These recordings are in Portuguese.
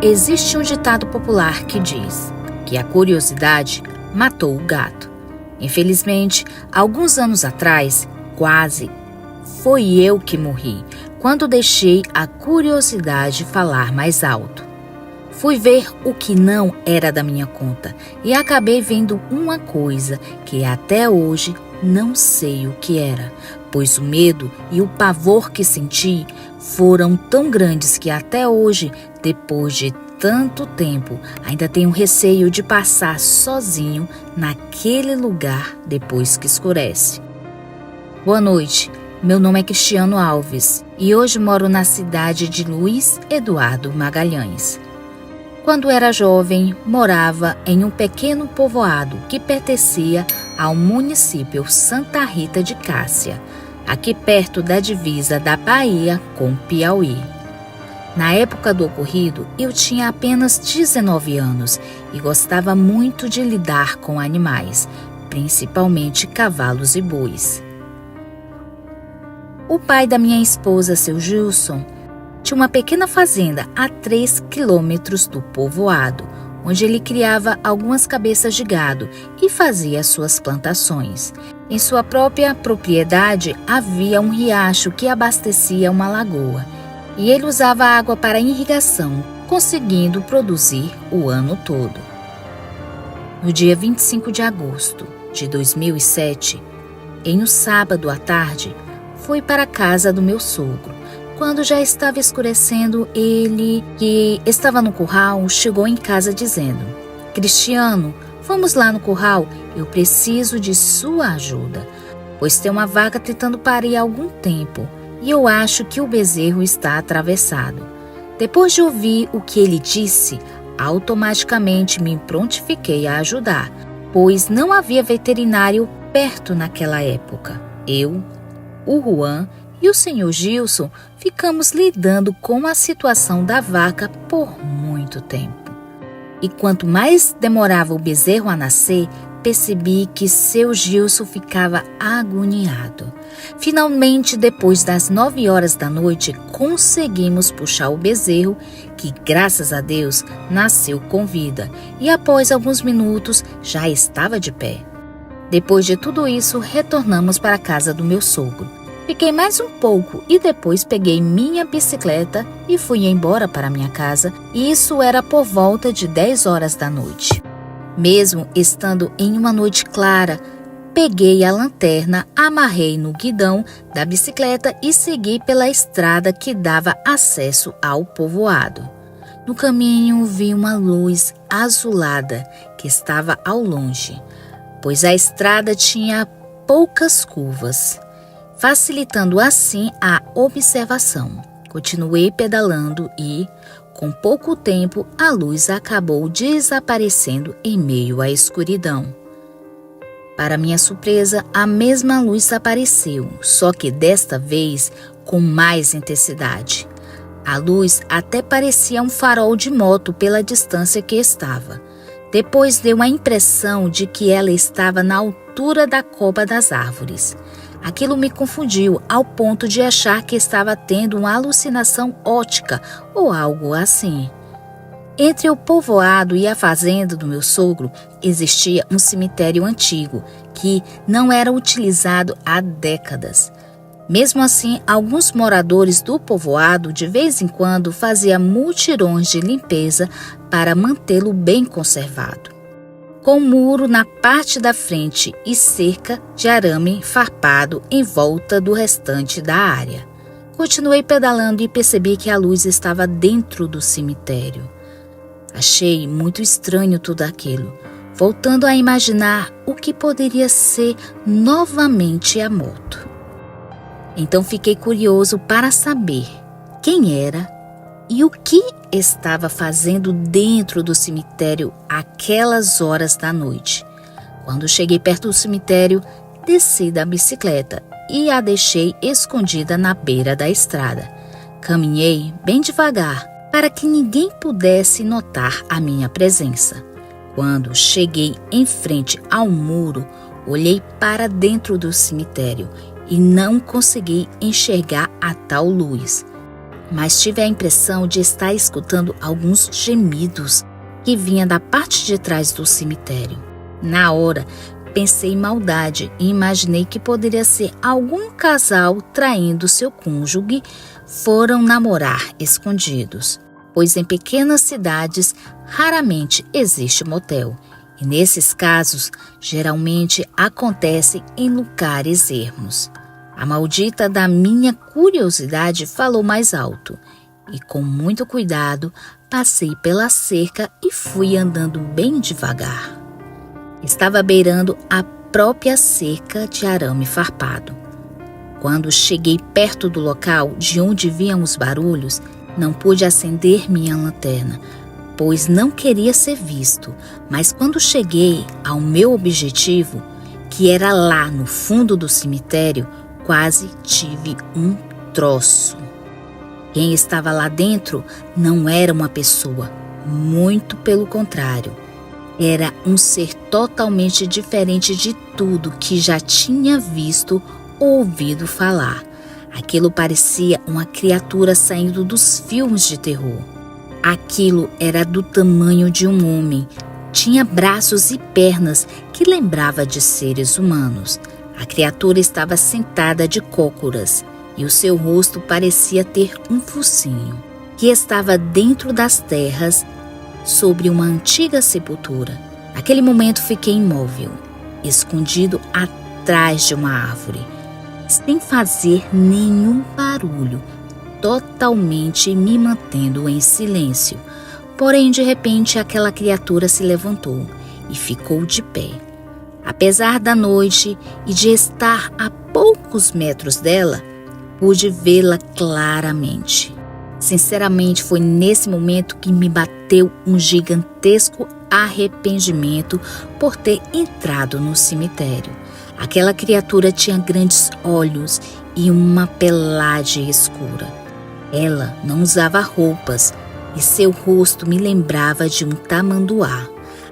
Existe um ditado popular que diz que a curiosidade matou o gato. Infelizmente, alguns anos atrás, quase foi eu que morri quando deixei a curiosidade falar mais alto. Fui ver o que não era da minha conta e acabei vendo uma coisa que até hoje não sei o que era, pois o medo e o pavor que senti foram tão grandes que até hoje, depois de tanto tempo, ainda tenho receio de passar sozinho naquele lugar depois que escurece. Boa noite, meu nome é Cristiano Alves e hoje moro na cidade de Luiz Eduardo Magalhães. Quando era jovem, morava em um pequeno povoado que pertencia ao município Santa Rita de Cássia, aqui perto da divisa da Bahia com Piauí. Na época do ocorrido, eu tinha apenas 19 anos e gostava muito de lidar com animais, principalmente cavalos e bois. O pai da minha esposa, seu Gilson, tinha uma pequena fazenda a 3 quilômetros do povoado, onde ele criava algumas cabeças de gado e fazia suas plantações. Em sua própria propriedade havia um riacho que abastecia uma lagoa, e ele usava a água para irrigação, conseguindo produzir o ano todo. No dia 25 de agosto de 2007, em um sábado à tarde, fui para a casa do meu sogro. Quando já estava escurecendo, ele, que estava no curral, chegou em casa dizendo: "Cristiano, vamos lá no curral, eu preciso de sua ajuda, pois tem uma vaca tentando parir há algum tempo e eu acho que o bezerro está atravessado." Depois de ouvir o que ele disse, automaticamente me prontifiquei a ajudar, pois não havia veterinário perto naquela época. Eu, o Juan e o senhor Gilson ficamos lidando com a situação da vaca por muito tempo. E quanto mais demorava o bezerro a nascer, percebi que seu Gilson ficava agoniado. Finalmente, depois das 9 horas da noite, conseguimos puxar o bezerro, que graças a Deus nasceu com vida, e após alguns minutos já estava de pé. Depois de tudo isso, retornamos para a casa do meu sogro. Fiquei mais um pouco e depois peguei minha bicicleta e fui embora para minha casa, e isso era por volta de 10 horas da noite. Mesmo estando em uma noite clara, peguei a lanterna, amarrei no guidão da bicicleta e segui pela estrada que dava acesso ao povoado. No caminho vi uma luz azulada que estava ao longe, pois a estrada tinha poucas curvas, facilitando assim a observação. Continuei pedalando e, com pouco tempo, a luz acabou desaparecendo em meio à escuridão. Para minha surpresa, a mesma luz apareceu, só que desta vez com mais intensidade. A luz até parecia um farol de moto pela distância que estava. Depois deu a impressão de que ela estava na altura da copa das árvores. Aquilo me confundiu ao ponto de achar que estava tendo uma alucinação óptica ou algo assim. Entre o povoado e a fazenda do meu sogro existia um cemitério antigo que não era utilizado há décadas. Mesmo assim, alguns moradores do povoado de vez em quando faziam mutirões de limpeza para mantê-lo bem conservado. Com muro na parte da frente e cerca de arame farpado em volta do restante da área. Continuei pedalando e percebi que a luz estava dentro do cemitério. Achei muito estranho tudo aquilo, voltando a imaginar o que poderia ser novamente a moto. Então fiquei curioso para saber quem era e o que estava fazendo dentro do cemitério aquelas horas da noite. Quando cheguei perto do cemitério, desci da bicicleta e a deixei escondida na beira da estrada. Caminhei bem devagar para que ninguém pudesse notar a minha presença. Quando cheguei em frente ao muro, olhei para dentro do cemitério e não consegui enxergar a tal luz. mas tive a impressão de estar escutando alguns gemidos que vinham da parte de trás do cemitério. Na hora, pensei em maldade e imaginei que poderia ser algum casal traindo seu cônjuge, foram namorar escondidos, pois em pequenas cidades raramente existe motel, e nesses casos geralmente acontece em lugares ermos. A maldita da minha curiosidade falou mais alto, e com muito cuidado passei pela cerca e fui andando bem devagar. Estava beirando a própria cerca de arame farpado. Quando cheguei perto do local de onde vinham os barulhos, não pude acender minha lanterna, pois não queria ser visto, mas quando cheguei ao meu objetivo, que era lá no fundo do cemitério, quase tive um troço. Quem estava lá dentro não era uma pessoa, muito pelo contrário. Era um ser totalmente diferente de tudo que já tinha visto ou ouvido falar. Aquilo parecia uma criatura saindo dos filmes de terror. Aquilo era do tamanho de um homem. Tinha braços e pernas que lembrava de seres humanos. A criatura estava sentada de cócoras e o seu rosto parecia ter um focinho, que estava dentro das terras sobre uma antiga sepultura. Naquele momento fiquei imóvel, escondido atrás de uma árvore, sem fazer nenhum barulho, totalmente me mantendo em silêncio. Porém, de repente, aquela criatura se levantou e ficou de pé. Apesar da noite e de estar a poucos metros dela, pude vê-la claramente. Sinceramente, foi nesse momento que me bateu um gigantesco arrependimento por ter entrado no cemitério. Aquela criatura tinha grandes olhos e uma pelagem escura. Ela não usava roupas e seu rosto me lembrava de um tamanduá.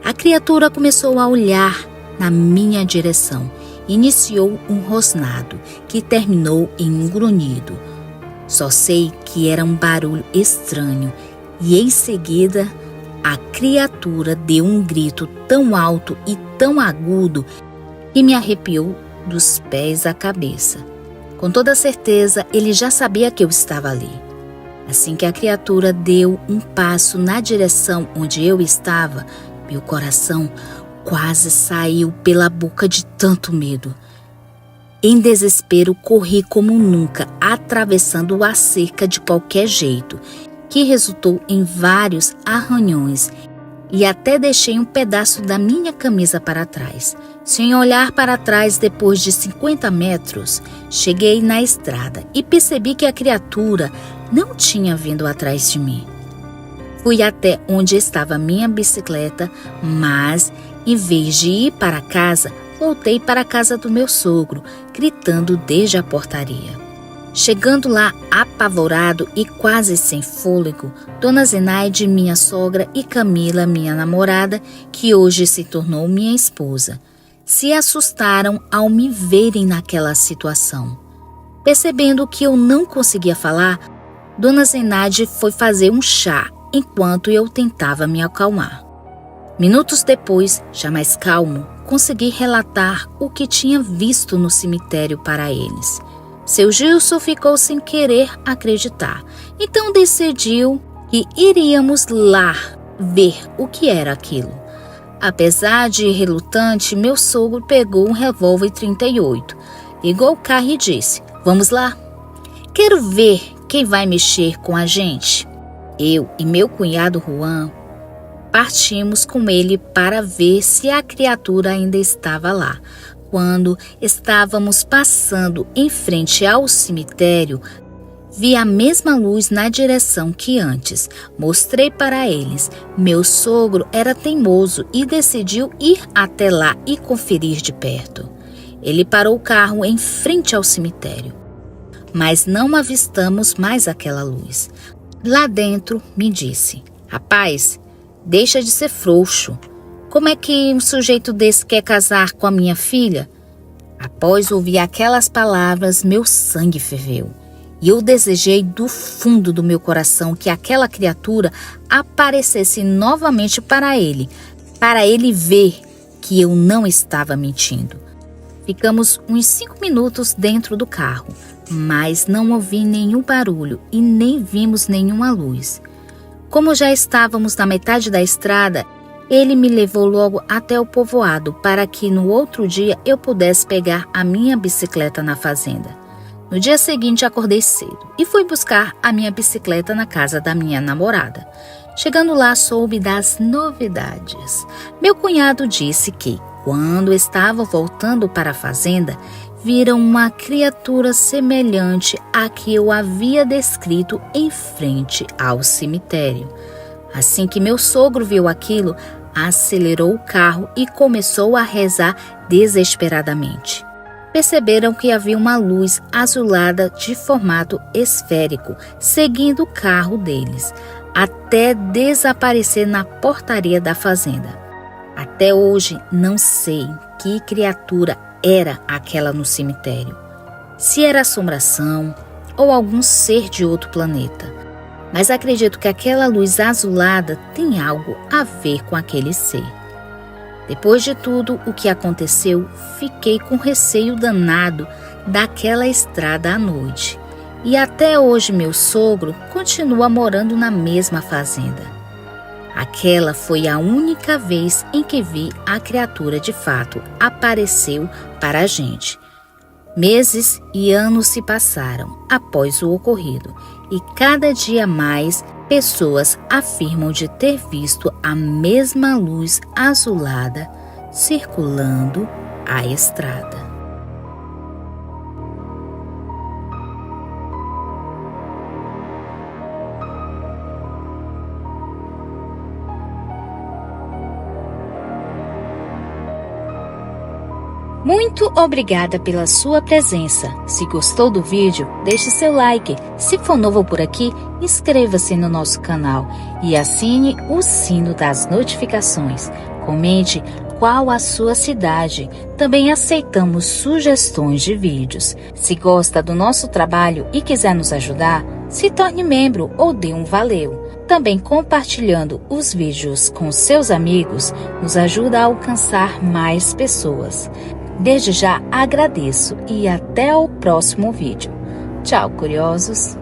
A criatura começou a olhar na minha direção. Iniciou um rosnado que terminou em um grunhido. Só sei que era um barulho estranho e em seguida a criatura deu um grito tão alto e tão agudo que me arrepiou dos pés à cabeça. Com toda certeza, ele já sabia que eu estava ali. Assim que a criatura deu um passo na direção onde eu estava, meu coração quase saiu pela boca de tanto medo. Em desespero, corri como nunca, atravessando a cerca de qualquer jeito, que resultou em vários arranhões e até deixei um pedaço da minha camisa para trás. Sem olhar para trás, depois de 50 metros, cheguei na estrada e percebi que a criatura não tinha vindo atrás de mim. Fui até onde estava minha bicicleta, mas, em vez de ir para casa, voltei para a casa do meu sogro, gritando desde a portaria. Chegando lá apavorado e quase sem fôlego, Dona Zenaide, minha sogra, e Camila, minha namorada, que hoje se tornou minha esposa, se assustaram ao me verem naquela situação. Percebendo que eu não conseguia falar, Dona Zenaide foi fazer um chá enquanto eu tentava me acalmar. Minutos depois, já mais calmo, consegui relatar o que tinha visto no cemitério para eles. Seu Gilson ficou sem querer acreditar, então decidiu que iríamos lá ver o que era aquilo. Apesar de relutante, meu sogro pegou um revólver 38, ligou o carro e disse: "Vamos lá? Quero ver quem vai mexer com a gente." Eu e meu cunhado Juan partimos com ele para ver se a criatura ainda estava lá. Quando estávamos passando em frente ao cemitério, vi a mesma luz na direção que antes. Mostrei para eles. Meu sogro era teimoso e decidiu ir até lá e conferir de perto. Ele parou o carro em frente ao cemitério, mas não avistamos mais aquela luz. Lá dentro me disse: "Rapaz, deixa de ser frouxo. Como é que um sujeito desse quer casar com a minha filha?" Após ouvir aquelas palavras, meu sangue ferveu. E eu desejei do fundo do meu coração que aquela criatura aparecesse novamente para ele ver que eu não estava mentindo. Ficamos uns 5 minutos dentro do carro, mas não ouvi nenhum barulho e nem vimos nenhuma luz. Como já estávamos na metade da estrada, ele me levou logo até o povoado para que no outro dia eu pudesse pegar a minha bicicleta na fazenda. No dia seguinte acordei cedo e fui buscar a minha bicicleta na casa da minha namorada. Chegando lá soube das novidades. Meu cunhado disse que, quando estavam voltando para a fazenda, viram uma criatura semelhante à que eu havia descrito em frente ao cemitério. Assim que meu sogro viu aquilo, acelerou o carro e começou a rezar desesperadamente. Perceberam que havia uma luz azulada de formato esférico seguindo o carro deles, até desaparecer na portaria da fazenda. Até hoje não sei que criatura era aquela no cemitério. Se era assombração ou algum ser de outro planeta. Mas acredito que aquela luz azulada tem algo a ver com aquele ser. Depois de tudo o que aconteceu, fiquei com receio danado daquela estrada à noite. E até hoje meu sogro continua morando na mesma fazenda. Aquela foi a única vez em que vi a criatura de fato apareceu para a gente. Meses e anos se passaram após o ocorrido e cada dia mais pessoas afirmam de ter visto a mesma luz azulada circulando a estrada. Muito obrigada pela sua presença. Se gostou do vídeo, deixe seu like. Se for novo por aqui, inscreva-se no nosso canal e assine o sino das notificações. Comente qual a sua cidade. Também aceitamos sugestões de vídeos. Se gosta do nosso trabalho e quiser nos ajudar, se torne membro ou dê um valeu. Também compartilhando os vídeos com seus amigos nos ajuda a alcançar mais pessoas. Desde já agradeço e até o próximo vídeo. Tchau, curiosos!